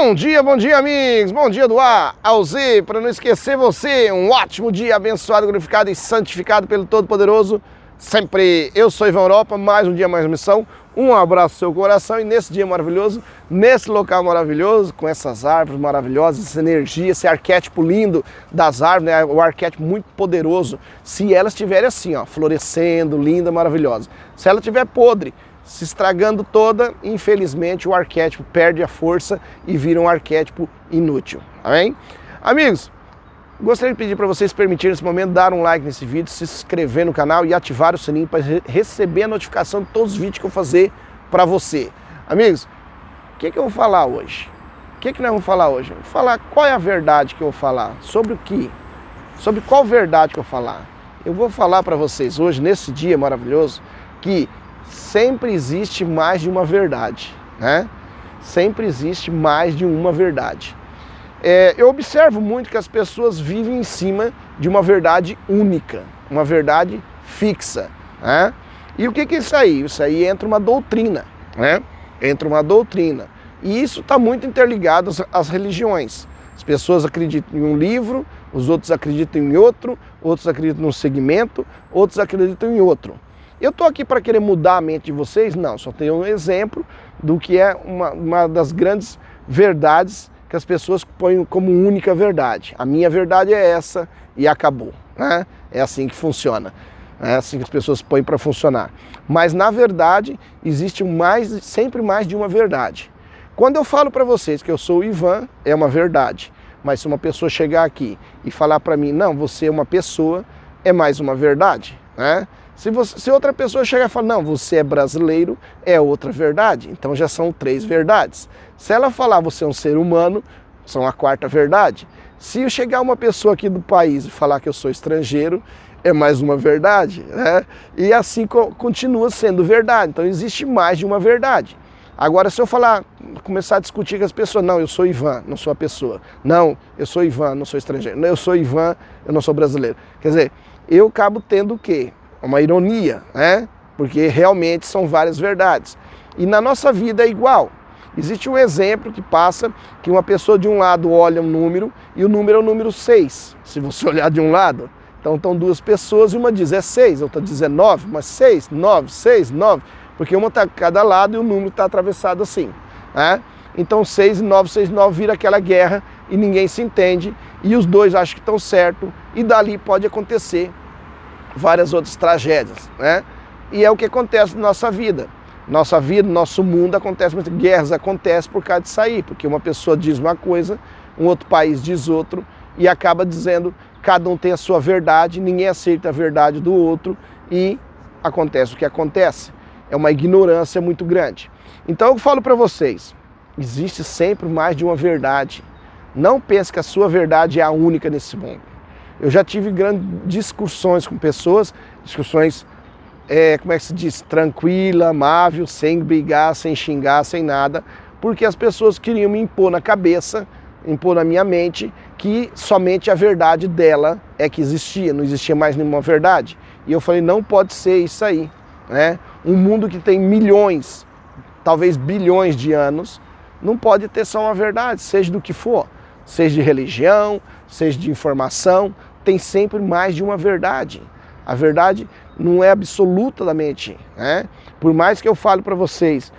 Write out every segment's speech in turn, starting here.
Bom dia, amigos! Bom dia do A ao Z, para não esquecer você, um ótimo dia abençoado, glorificado e santificado pelo Todo-Poderoso. Sempre, eu sou Ivan Europa, mais um dia, mais uma missão. Um abraço no seu coração e nesse dia maravilhoso, nesse local maravilhoso, com essas árvores maravilhosas, essa energia, esse arquétipo lindo das árvores, né? O arquétipo muito poderoso. Se elas estiverem assim, ó, florescendo, linda, maravilhosa. Se ela estiver podre, se estragando toda, infelizmente o arquétipo perde a força e vira um arquétipo inútil, amém? Amigos, gostaria de pedir para vocês permitirem nesse momento dar um like nesse vídeo, se inscrever no canal e ativar o sininho para receber a notificação de todos os vídeos que eu fazer para você. Amigos, o que eu vou falar hoje? O que nós vamos falar hoje? Vou falar qual é a verdade que eu vou falar, sobre o que? Sobre qual verdade que eu vou falar? Eu vou falar para vocês hoje, nesse dia maravilhoso, que sempre existe mais de uma verdade, né? Sempre existe mais de uma verdade. Eu observo muito que as pessoas vivem em cima de uma verdade única, uma verdade fixa, né? E o que é isso aí? Isso aí entra uma doutrina, né? Entra uma doutrina. E isso está muito interligado às religiões. As pessoas acreditam em um livro, os outros acreditam em outro, outros acreditam num segmento, outros acreditam em outro. Eu estou aqui para querer mudar a mente de vocês? Não, só tenho um exemplo do que é uma das grandes verdades que as pessoas põem como única verdade. A minha verdade é essa e acabou, né? É assim que funciona, é assim que as pessoas põem para funcionar. Mas na verdade existe sempre mais de uma verdade. Quando eu falo para vocês que eu sou o Ivan, é uma verdade. Mas se uma pessoa chegar aqui e falar para mim, não, você é uma pessoa, é mais uma verdade, né? Se outra pessoa chegar e falar, não, você é brasileiro, é outra verdade. Então já são 3 verdades. Se ela falar, você é um ser humano, são a 4ª verdade. Se chegar uma pessoa aqui do país e falar que eu sou estrangeiro, é mais uma verdade, né? E assim continua sendo verdade. Então existe mais de uma verdade. Agora, se eu começar a discutir com as pessoas, não, eu sou Ivan, não sou a pessoa. Não, eu sou Ivan, não sou estrangeiro. Não, eu sou Ivan, eu não sou brasileiro. Quer dizer, eu acabo tendo o quê? Uma ironia, né? Porque realmente são várias verdades. E na nossa vida é igual. Existe um exemplo que passa que uma pessoa de um lado olha um número e o número é o número 6. Se você olhar de um lado, então estão 2 pessoas e uma diz é 6, outra diz é 9, mas 6, 9, 6, 9, porque uma está a cada lado e o número está atravessado assim, né? Então 6 e 9, 6 e 9 vira aquela guerra e ninguém se entende e os dois acham que estão certo e dali pode acontecer várias outras tragédias, né? E é o que acontece na nossa vida. Nossa vida, nosso mundo acontece, guerras acontecem por causa disso aí, porque uma pessoa diz uma coisa, um outro país diz outro, e acaba dizendo, cada um tem a sua verdade, ninguém aceita a verdade do outro, e acontece o que acontece. É uma ignorância muito grande. Então eu falo para vocês, existe sempre mais de uma verdade. Não pense que a sua verdade é a única nesse mundo. Eu já tive grandes discussões com pessoas, discussões, como é que se diz, tranquila, amável, sem brigar, sem xingar, sem nada, porque as pessoas queriam me impor na cabeça, impor na minha mente, que somente a verdade dela é que existia, não existia mais nenhuma verdade. E eu falei, não pode ser isso aí, né? Um mundo que tem milhões, talvez bilhões de anos, não pode ter só uma verdade, seja do que for. Seja de religião, seja de informação, tem sempre mais de uma verdade. A verdade não é absolutamente, né? Por mais que eu fale para vocês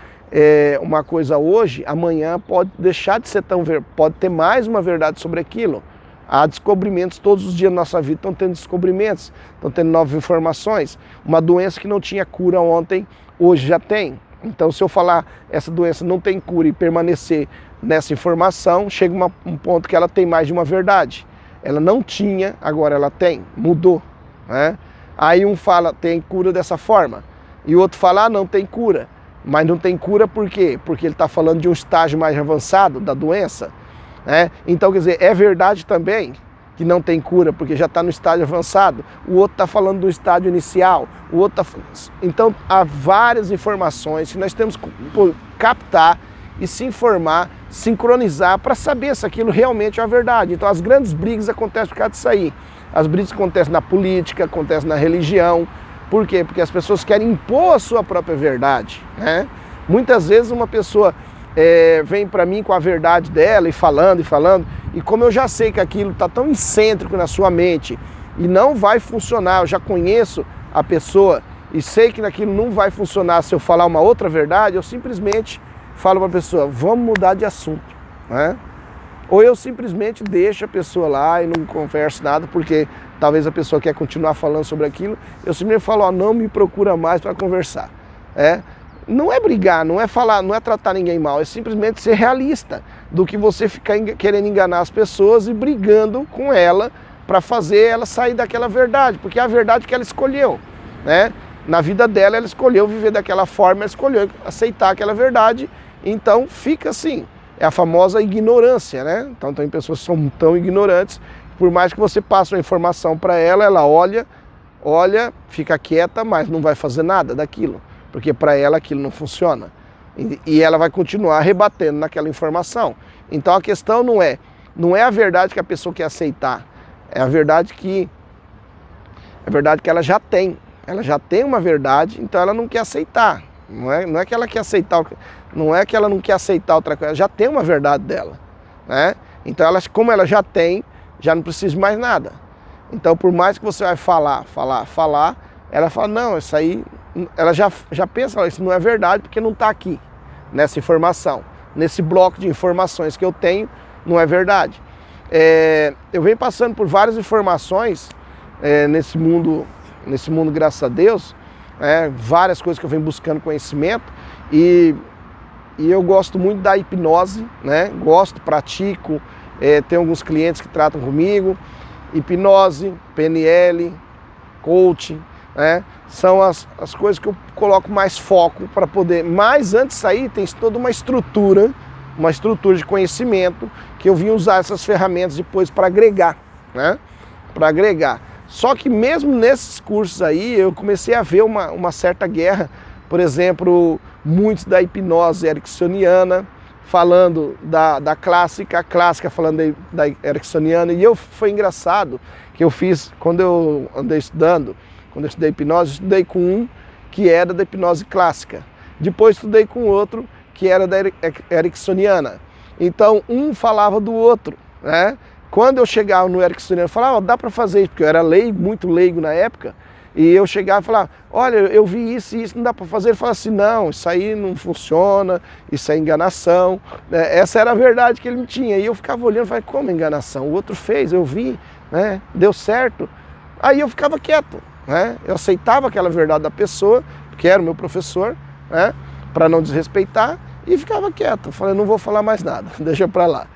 uma coisa hoje, amanhã pode deixar de ser tão verdade, pode ter mais uma verdade sobre aquilo. Há descobrimentos, todos os dias da nossa vida estão tendo descobrimentos, estão tendo novas informações. Uma doença que não tinha cura ontem, hoje já tem. Então se eu falar essa doença não tem cura e permanecer nessa informação, chega um ponto que ela tem mais de uma verdade. Ela não tinha, agora ela tem, mudou, né? Aí um fala, tem cura dessa forma, e o outro fala, não tem cura. Mas não tem cura por quê? Porque ele está falando de um estágio mais avançado da doença, né? Então, quer dizer, é verdade também que não tem cura, porque já está no estágio avançado. O outro está falando do estágio inicial, o outro Então, há várias informações que nós temos que captar e se informar, sincronizar para saber se aquilo realmente é a verdade. Então as grandes brigas acontecem por causa disso aí. As brigas acontecem na política, acontecem na religião. Por quê? Porque as pessoas querem impor a sua própria verdade, né? Muitas vezes uma pessoa vem para mim com a verdade dela e falando, e como eu já sei que aquilo está tão excêntrico na sua mente e não vai funcionar, eu já conheço a pessoa e sei que aquilo não vai funcionar se eu falar uma outra verdade, eu simplesmente falo para a pessoa, vamos mudar de assunto, né? Ou eu simplesmente deixo a pessoa lá e não converso nada, porque talvez a pessoa quer continuar falando sobre aquilo, eu simplesmente falo, ó, não me procura mais para conversar. Não é brigar, não é falar, não é tratar ninguém mal, é simplesmente ser realista do que você ficar querendo enganar as pessoas e brigando com ela para fazer ela sair daquela verdade, porque é a verdade que ela escolheu, né? Na vida dela, ela escolheu viver daquela forma, ela escolheu aceitar aquela verdade, então fica assim. É a famosa ignorância, né? Então tem pessoas que são tão ignorantes, por mais que você passe uma informação para ela, ela olha, fica quieta, mas não vai fazer nada daquilo, porque para ela aquilo não funciona. E ela vai continuar rebatendo naquela informação. Então a questão não é a verdade que a pessoa quer aceitar, é a verdade que ela já tem. Ela já tem uma verdade, então ela não quer aceitar. Não é que ela quer aceitar, não é que ela não quer aceitar outra coisa, ela já tem uma verdade dela, né? Então como ela já tem, já não precisa de mais nada. Então por mais que você vai falar, ela fala, não, isso aí, ela já pensa, isso não é verdade porque não está aqui, nessa informação, nesse bloco de informações que eu tenho, não é verdade. Eu venho passando por várias informações nesse mundo, graças a Deus, várias coisas que eu venho buscando conhecimento e eu gosto muito da hipnose, né? Gosto, pratico, tenho alguns clientes que tratam comigo, hipnose, PNL, coaching, né? São as coisas que eu coloco mais foco para poder, mas antes disso aí tem toda uma estrutura de conhecimento que eu vim usar essas ferramentas depois para agregar, né? Para agregar. Só que mesmo nesses cursos aí, eu comecei a ver uma certa guerra, por exemplo, muitos da hipnose ericksoniana, falando da clássica, a clássica falando da ericksoniana, e foi engraçado que eu fiz, quando eu andei estudando, quando eu estudei hipnose, eu estudei com um que era da hipnose clássica, depois estudei com outro que era da ericksoniana, então um falava do outro, né? Quando eu chegava no ericksoniano, eu falava, dá para fazer isso, porque eu era muito leigo na época, e eu chegava e falava, olha, eu vi isso e isso, não dá para fazer. Ele falava assim, não, isso aí não funciona, isso é enganação. Essa era a verdade que ele me tinha, e eu ficava olhando e falava, como enganação? O outro fez, eu vi, né? Deu certo. Aí eu ficava quieto, né? Eu aceitava aquela verdade da pessoa, que era o meu professor, né? Para não desrespeitar, e ficava quieto. Eu falei, não vou falar mais nada, deixa para lá.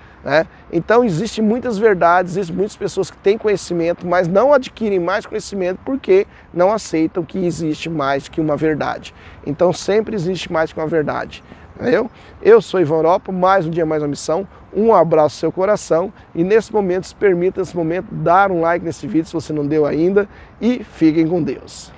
Então existem muitas verdades, existem muitas pessoas que têm conhecimento, mas não adquirem mais conhecimento porque não aceitam que existe mais que uma verdade. Então sempre existe mais que uma verdade. Entendeu? Eu sou Ivan Europa, mais um dia, mais uma missão. Um abraço no seu coração e nesse momento, se permita nesse momento dar um like nesse vídeo se você não deu ainda e fiquem com Deus.